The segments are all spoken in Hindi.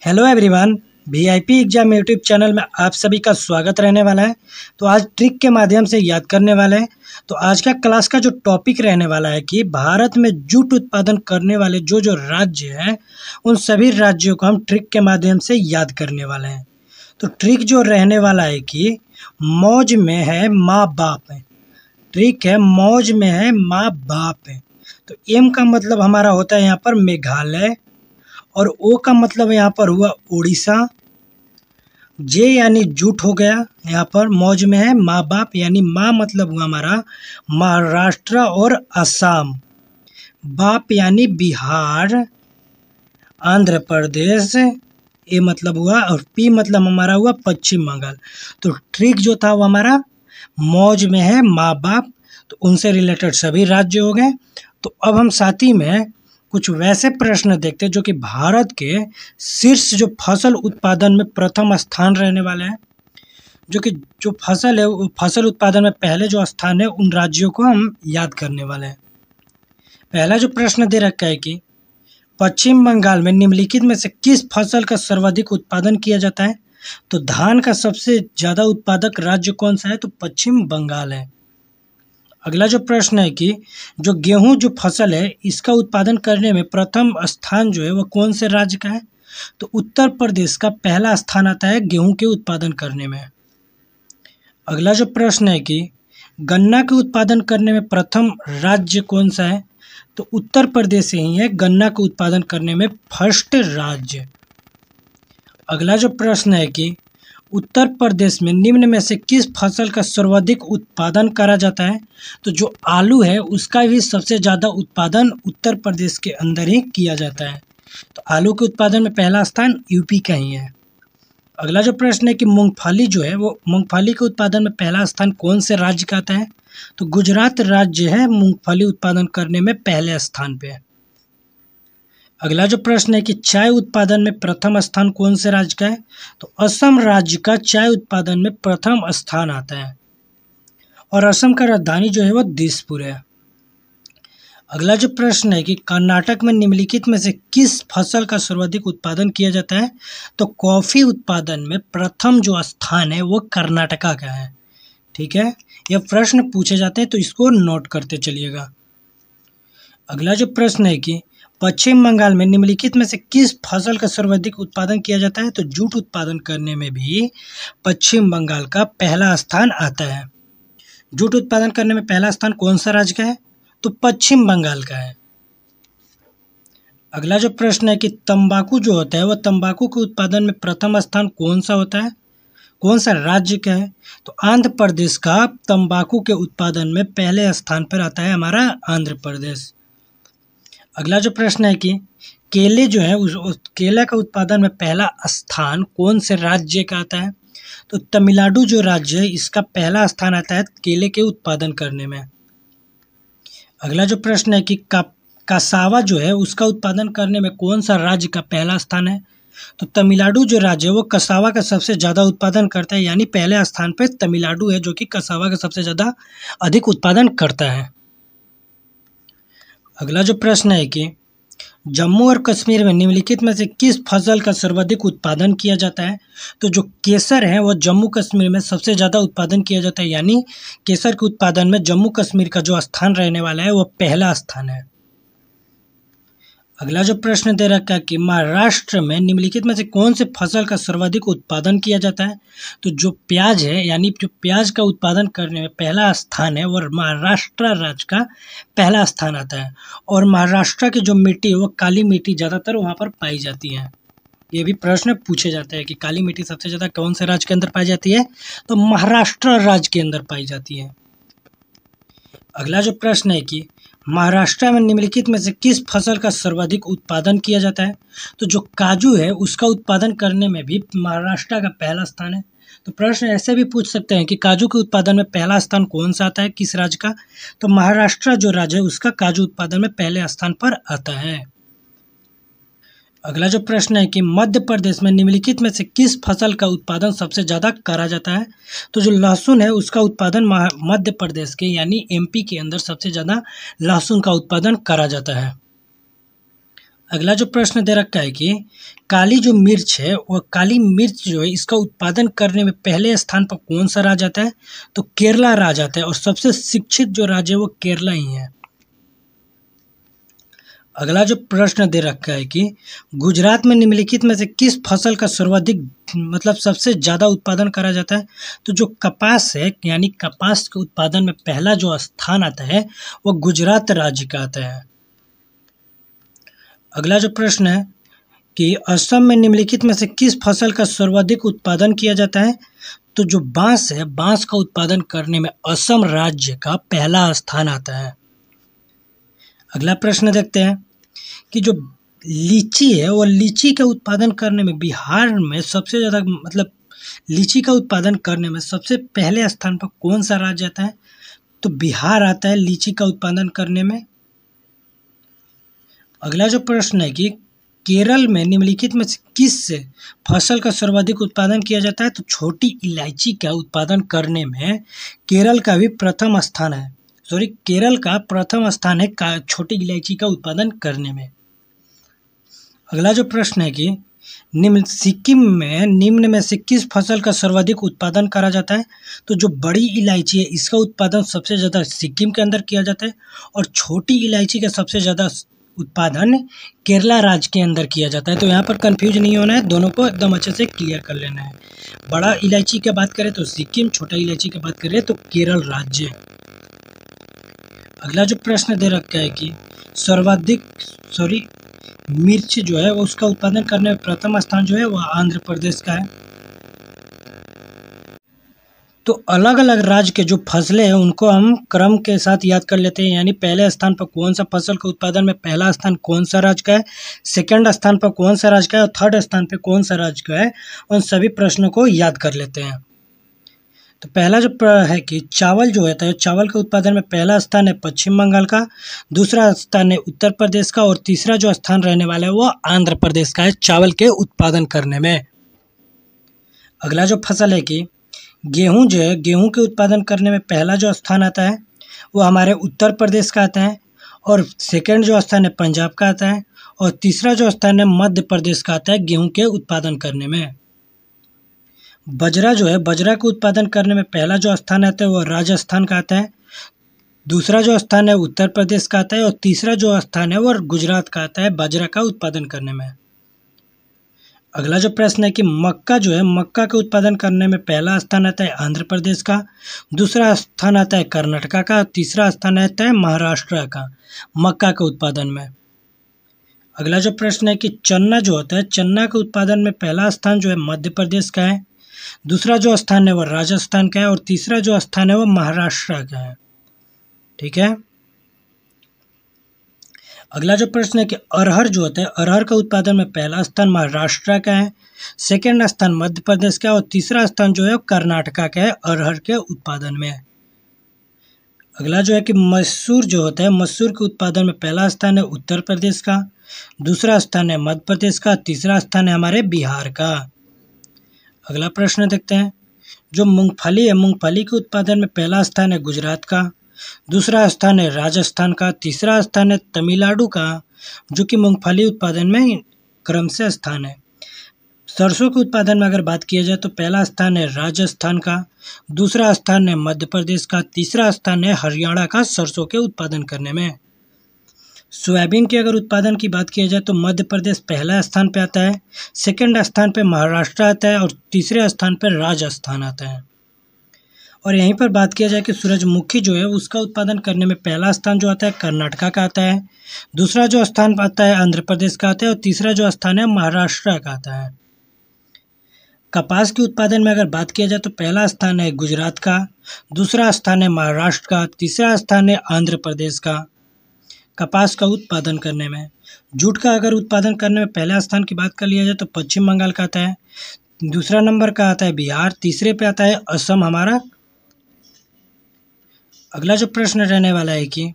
Hello everyone. VIP exam YouTube channel में आप सभी का स्वागत रहने वाला है। तो आज ट्रिक के माध्यम से याद करने वाले हैं। तो आज का क्लास का जो टॉपिक रहने वाला है कि भारत में जूट उत्पादन करने वाले जो जो राज्य हैं उन सभी राज्यों को हम ट्रिक के माध्यम से याद करने वाले हैं। तो ट्रिक जो रहने वाला है कि मौज में है माँ बाप है। ट्रिक है मौज में है माँ बाप है। तो एम का मतलब हमारा होता है यहाँ पर मेघालय, और ओ का मतलब यहाँ पर हुआ उड़ीसा। जे यानी जूट हो गया, यहाँ पर मौज में है माँ बाप यानी माँ मतलब हुआ हमारा महाराष्ट्र और असम। बाप यानी बिहार, आंध्र प्रदेश, ए मतलब हुआ, और पी मतलब हमारा हुआ पश्चिम बंगाल। तो ट्रिक जो था वो हमारा मौज में है माँ बाप, तो उनसे रिलेटेड सभी राज्य हो गए। तो अब हम साथ ही में कुछ वैसे प्रश्न देखते हैं जो कि भारत के शीर्ष जो फसल उत्पादन में प्रथम स्थान रहने वाले हैं। जो फसल है वो फसल उत्पादन में पहले जो स्थान है उन राज्यों को हम याद करने वाले हैं। पहला जो प्रश्न दे रखा है कि पश्चिम बंगाल में निम्नलिखित में से किस फसल का सर्वाधिक उत्पादन किया जाता है। तो धान का सबसे ज़्यादा उत्पादक राज्य कौन सा है, तो पश्चिम बंगाल है। अगला जो प्रश्न है कि जो गेहूं जो फसल है इसका उत्पादन करने में प्रथम स्थान जो है वो कौन से राज्य का है। तो उत्तर प्रदेश का पहला स्थान आता है गेहूं के उत्पादन करने में। अगला जो प्रश्न है कि गन्ना के उत्पादन करने में प्रथम राज्य कौन सा है। तो उत्तर प्रदेश ही है गन्ना के उत्पादन करने में फर्स्ट राज्य। अगला जो प्रश्न है कि उत्तर प्रदेश में निम्न में से किस फसल का सर्वाधिक उत्पादन करा जाता है। तो जो आलू है उसका भी सबसे ज़्यादा उत्पादन उत्तर प्रदेश के अंदर ही किया जाता है। तो आलू के उत्पादन में पहला स्थान यूपी का ही है। अगला जो प्रश्न है कि मूंगफली जो है वो मूंगफली के उत्पादन में पहला स्थान कौन से राज्य का आता है। तो गुजरात राज्य है मूंगफली उत्पादन करने में पहले स्थान पे है। अगला जो प्रश्न है कि चाय उत्पादन में प्रथम स्थान कौन से राज्य का है। तो असम राज्य का चाय उत्पादन में प्रथम स्थान आता है, और असम का राजधानी जो है वो दिसपुर है। अगला जो प्रश्न है कि कर्नाटक में निम्नलिखित में से किस फसल का सर्वाधिक उत्पादन किया जाता है। तो कॉफ़ी उत्पादन में प्रथम जो स्थान है वो कर्नाटका का है। ठीक है, यह प्रश्न पूछे जाते हैं तो इसको नोट करते चलिएगा। अगला जो प्रश्न है कि पश्चिम बंगाल में निम्नलिखित में से किस फसल का सर्वाधिक उत्पादन किया जाता है। तो जूट उत्पादन करने में भी पश्चिम बंगाल का पहला स्थान आता है। जूट उत्पादन करने में पहला स्थान कौन सा राज्य का है, तो पश्चिम बंगाल का है। अगला जो प्रश्न है कि तंबाकू जो होता है वह तंबाकू के उत्पादन में प्रथम स्थान कौन सा होता है, कौन सा राज्य का है। तो आंध्र प्रदेश का तंबाकू के उत्पादन में पहले स्थान पर आता है हमारा आंध्र प्रदेश। अगला जो प्रश्न है कि केले जो है उस केला का उत्पादन में पहला स्थान कौन से राज्य का आता है। तो तमिलनाडु जो राज्य है इसका पहला स्थान आता है केले के उत्पादन करने में। अगला जो प्रश्न है कि कसावा जो है उसका उत्पादन करने में कौन सा राज्य का पहला स्थान है। तो तमिलनाडु जो राज्य है वो कसावा का सबसे ज़्यादा उत्पादन करता है, यानी पहले स्थान पर तमिलनाडु है जो कि कसावा का सबसे ज़्यादा अधिक उत्पादन करता है। अगला जो प्रश्न है कि जम्मू और कश्मीर में निम्नलिखित में से किस फसल का सर्वाधिक उत्पादन किया जाता है। तो जो केसर है वो जम्मू कश्मीर में सबसे ज़्यादा उत्पादन किया जाता है, यानी केसर के उत्पादन में जम्मू कश्मीर का जो स्थान रहने वाला है वो पहला स्थान है। अगला जो प्रश्न दे रखा है कि महाराष्ट्र में निम्नलिखित में से कौन से फसल का सर्वाधिक उत्पादन किया जाता है। तो जो प्याज है, यानी जो प्याज का उत्पादन करने में पहला स्थान है और महाराष्ट्र राज्य का पहला स्थान आता है। और महाराष्ट्र की जो मिट्टी है वो काली मिट्टी ज़्यादातर वहाँ पर पाई जाती है। ये भी प्रश्न पूछे जाते हैं कि काली मिट्टी सबसे ज़्यादा कौन से राज्य के अंदर पाई जाती है। तो महाराष्ट्र राज्य के अंदर पाई जाती है। अगला जो प्रश्न है कि महाराष्ट्र में निम्नलिखित में से किस फसल का सर्वाधिक उत्पादन किया जाता है। तो जो काजू है उसका उत्पादन करने में भी महाराष्ट्र का पहला स्थान है। तो प्रश्न ऐसे भी पूछ सकते हैं कि काजू के उत्पादन में पहला स्थान कौन सा आता है, किस राज्य का। तो महाराष्ट्र जो राज्य है उसका काजू उत्पादन में पहले स्थान पर आता है। अगला जो प्रश्न है कि मध्य प्रदेश में निम्नलिखित में से किस फसल का उत्पादन सबसे ज़्यादा करा जाता है। तो जो लहसुन है उसका उत्पादन मध्य प्रदेश के यानी एमपी के अंदर सबसे ज़्यादा लहसुन का उत्पादन करा जाता है। अगला जो प्रश्न दे रखा है कि काली जो मिर्च है, वह काली मिर्च जो है इसका उत्पादन करने में पहले स्थान पर कौन सा राज्य आता है? तो केरला राज्य आता है, और सबसे शिक्षित जो राज्य है वो केरला ही है। अगला जो प्रश्न दे रखा है कि गुजरात में निम्नलिखित में से किस फसल का सर्वाधिक सबसे ज़्यादा उत्पादन करा जाता है? तो जो कपास है, यानी कपास के उत्पादन में पहला जो स्थान आता है वो गुजरात राज्य का आता है। अगला जो प्रश्न है कि असम में निम्नलिखित में से किस फसल का सर्वाधिक उत्पादन किया जाता है? तो जो बांस है, बांस का उत्पादन करने में असम राज्य का पहला स्थान आता है। अगला प्रश्न देखते हैं कि जो लीची है, वो लीची का उत्पादन करने में बिहार में सबसे ज़्यादा लीची का उत्पादन करने में सबसे पहले स्थान पर कौन सा राज्य आता है? तो बिहार आता है लीची का उत्पादन करने में। अगला जो प्रश्न है कि केरल में निम्नलिखित में से किस फसल का सर्वाधिक उत्पादन किया जाता है? तो छोटी इलायची का उत्पादन करने में केरल का भी प्रथम स्थान है। केरल का प्रथम स्थान है छोटी इलायची का उत्पादन करने में। अगला जो प्रश्न है कि सिक्किम में निम्न में से किस फसल का सर्वाधिक उत्पादन करा जाता है? तो जो बड़ी इलायची है इसका उत्पादन सबसे ज़्यादा सिक्किम के अंदर किया जाता है, और छोटी इलायची का सबसे ज़्यादा उत्पादन केरला राज्य के अंदर किया जाता है। तो यहाँ पर कंफ्यूज नहीं होना है, दोनों को एकदम अच्छे से क्लियर कर लेना है। बड़ा इलायची की बात करें तो सिक्किम, छोटा इलायची की बात करें तो केरल राज्य। अगला जो प्रश्न दे रखा है कि मिर्च जो है वो उसका उत्पादन करने में प्रथम स्थान जो है वह आंध्र प्रदेश का है। तो अलग अलग राज्य के जो फसलें हैं उनको हम क्रम के साथ याद कर लेते हैं, यानी पहले स्थान पर कौन सा फसल के उत्पादन में पहला स्थान कौन सा राज्य का है, सेकंड स्थान पर कौन सा राज्य का है और थर्ड स्थान पर कौन सा राज्य का है, उन सभी प्रश्नों को याद कर लेते हैं। तो पहला जो है कि चावल जो होता है, चावल के उत्पादन में पहला स्थान है पश्चिम बंगाल का, दूसरा स्थान है उत्तर प्रदेश का, और तीसरा जो स्थान रहने वाला है वो आंध्र प्रदेश का है चावल के उत्पादन करने में। अगला जो फसल है कि गेहूं जो है, गेहूं के उत्पादन करने में पहला जो स्थान आता है वो हमारे उत्तर प्रदेश का आता है, और सेकंड जो स्थान है पंजाब का आता है, और तीसरा जो स्थान है मध्य प्रदेश का आता है गेहूं के उत्पादन करने में। बजरा जो है, बजरा के उत्पादन करने में पहला जो स्थान आता है वो राजस्थान का आता है, दूसरा जो स्थान है उत्तर प्रदेश का आता है, और तीसरा जो स्थान है वो गुजरात का आता है बजरा का उत्पादन करने में। अगला जो प्रश्न है कि मक्का जो है, मक्का के उत्पादन करने में पहला स्थान आता है आंध्र प्रदेश का, दूसरा स्थान आता है कर्नाटका का, तीसरा स्थान आता है महाराष्ट्र का मक्का के उत्पादन में। अगला जो प्रश्न है कि चना जो होता है, चना के उत्पादन में पहला स्थान जो है मध्य प्रदेश का है, दूसरा जो स्थान है वो राजस्थान का है, और तीसरा जो स्थान है वो महाराष्ट्र का है। ठीक है। अगला जो प्रश्न है कि अरहर जो होता है, अरहर का उत्पादन में पहला स्थान महाराष्ट्र का है, सेकंड स्थान मध्य प्रदेश का, और तीसरा स्थान जो है वो कर्नाटका का है अरहर के उत्पादन में। अगला जो है कि मसूर जो होता है, मसूर के उत्पादन में पहला स्थान है उत्तर प्रदेश का, दूसरा स्थान है मध्य प्रदेश का, तीसरा स्थान है हमारे बिहार का। अगला प्रश्न देखते हैं, जो मूंगफली है, मूंगफली के उत्पादन में पहला स्थान है गुजरात का, दूसरा स्थान है राजस्थान का, तीसरा स्थान है तमिलनाडु का, जो कि मूंगफली उत्पादन में क्रम से स्थान है। सरसों के उत्पादन में अगर बात किया जाए तो पहला स्थान है राजस्थान का, दूसरा स्थान है मध्य प्रदेश का, तीसरा स्थान है हरियाणा का सरसों के उत्पादन करने में। सोयाबीन के अगर उत्पादन की बात किया जाए तो मध्य प्रदेश पहला स्थान पे आता है, सेकंड स्थान पे महाराष्ट्र आता है, और तीसरे स्थान पर राजस्थान आता है। और यहीं पर बात किया जाए कि सूरजमुखी जो है उसका उत्पादन करने में पहला स्थान जो आता है कर्नाटका का आता है, दूसरा जो स्थान आता है आंध्र प्रदेश का आता है, और तीसरा जो स्थान है महाराष्ट्र का आता है। कपास के उत्पादन में अगर बात किया जाए तो पहला स्थान है गुजरात का, दूसरा स्थान है महाराष्ट्र का, तीसरा स्थान है आंध्र प्रदेश का कपास का उत्पादन करने में। जूट का अगर उत्पादन करने में पहला स्थान की बात कर लिया जाए तो पश्चिम बंगाल का आता है, दूसरा नंबर का आता है बिहार, तीसरे पे आता है असम हमारा। अगला जो प्रश्न रहने वाला है कि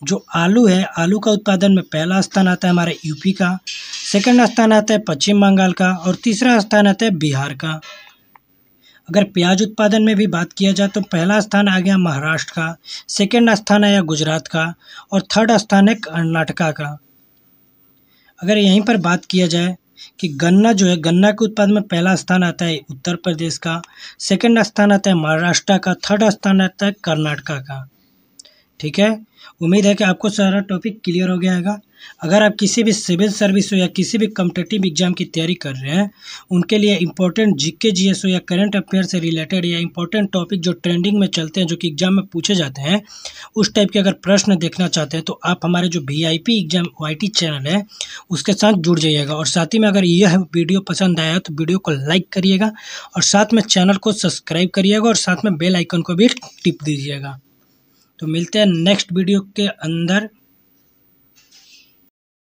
जो आलू है, आलू का उत्पादन में पहला स्थान आता है हमारे यूपी का, सेकंड स्थान आता है पश्चिम बंगाल का, और तीसरा स्थान आता है बिहार का। अगर प्याज उत्पादन में भी बात किया जाए तो पहला स्थान आ गया महाराष्ट्र का, सेकंड स्थान आया गुजरात का, और थर्ड स्थान है कर्नाटका का। अगर यहीं पर बात किया जाए कि गन्ना जो है, गन्ना के उत्पादन में पहला स्थान आता है उत्तर प्रदेश का, सेकंड स्थान आता है महाराष्ट्र का, थर्ड स्थान आता है कर्नाटका का। ठीक है, उम्मीद है कि आपको सारा टॉपिक क्लियर हो गया होगा। अगर आप किसी भी सिविल सर्विस हो या किसी भी कॉम्पिटिटिव एग्जाम की तैयारी कर रहे हैं, उनके लिए इंपॉर्टेंट जीके जीएस हो या करंट अफेयर से रिलेटेड या इंपॉर्टेंट टॉपिक जो ट्रेंडिंग में चलते हैं, जो कि एग्जाम में पूछे जाते हैं, उस टाइप के अगर प्रश्न देखना चाहते हैं तो आप हमारे जो VIP एग्जाम YT चैनल है उसके साथ जुड़ जाइएगा। और साथ ही में अगर यह वीडियो पसंद आया तो वीडियो को लाइक करिएगा और साथ में चैनल को सब्सक्राइब करिएगा और साथ में बेल आइकन को भी टिप दीजिएगा। तो मिलते हैं नेक्स्ट वीडियो के अंदर।